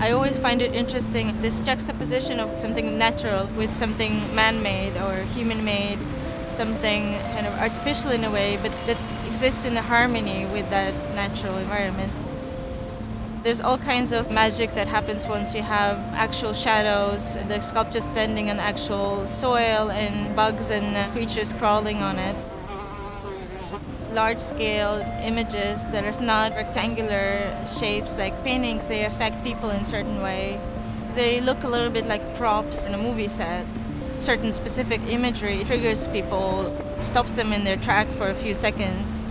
I always find it interesting, this juxtaposition of something natural with something man-made or human-made, something kind of artificial in a way, but that exists in harmony with that natural environment. There's all kinds of magic that happens once you have actual shadows, the sculpture standing on actual soil and bugs and creatures crawling on it. Large-scale images that are not rectangular shapes like paintings, they affect people in a certain way. They look a little bit like props in a movie set. Certain specific imagery triggers people, stops them in their track for a few seconds.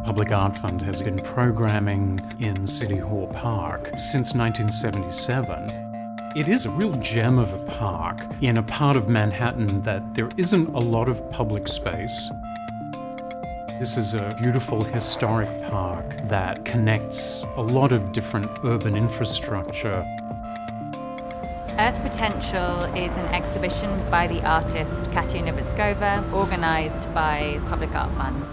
Public Art Fund has been programming in City Hall Park since 1977. It is a real gem of a park in a part of Manhattan that there isn't a lot of public space. This is a beautiful historic park that connects a lot of different urban infrastructure. Earth Potential is an exhibition by the artist Katja Novitskova, organised by Public Art Fund.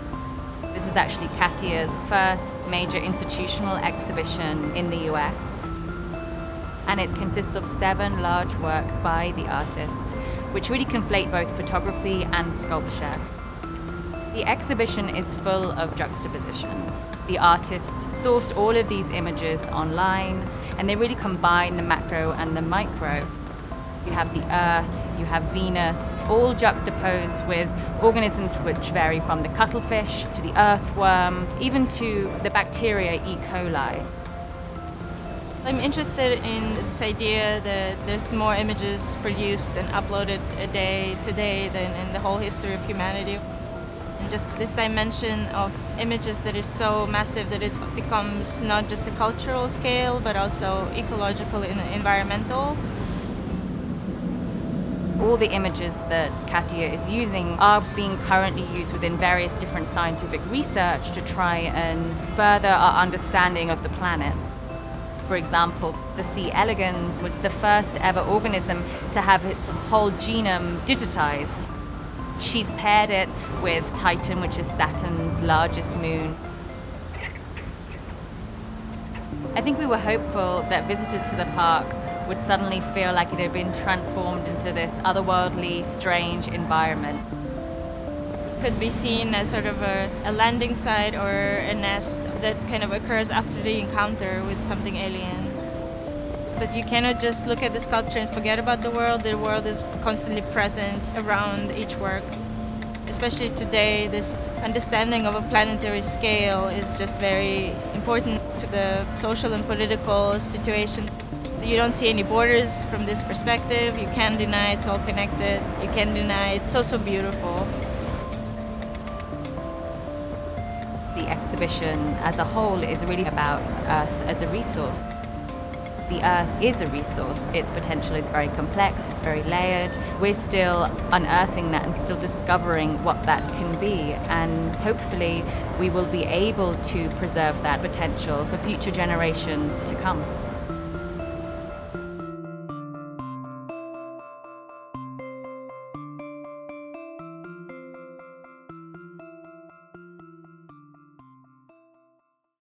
This is actually Katja's first major institutional exhibition in the US. And it consists of 7 large works by the artist, which really conflate both photography and sculpture. The exhibition is full of juxtapositions. The artist sourced all of these images online, and they really combine the macro and the micro. You have the Earth, you have Venus, all juxtaposed with organisms which vary from the cuttlefish to the earthworm, even to the bacteria E. coli. I'm interested in this idea that there's more images produced and uploaded a day today than in the whole history of humanity. And just this dimension of images that is so massive that it becomes not just a cultural scale, but also ecological and environmental. All the images that Katja is using are being currently used within various different scientific research to try and further our understanding of the planet. For example, the C. elegans was the first ever organism to have its whole genome digitized. She's paired it with Titan, which is Saturn's largest moon. I think we were hopeful that visitors to the park would suddenly feel like it had been transformed into this otherworldly, strange environment. Could be seen as sort of a landing site or a nest that kind of occurs after the encounter with something alien. But you cannot just look at the sculpture and forget about the world. The world is constantly present around each work. Especially today, this understanding of a planetary scale is just very important to the social and political situation. You don't see any borders from this perspective. You can't deny it's all connected. You can't deny it's so beautiful. The exhibition as a whole is really about Earth as a resource. The Earth is a resource. Its potential is very complex, it's very layered. We're still unearthing that and still discovering what that can be. And hopefully we will be able to preserve that potential for future generations to come.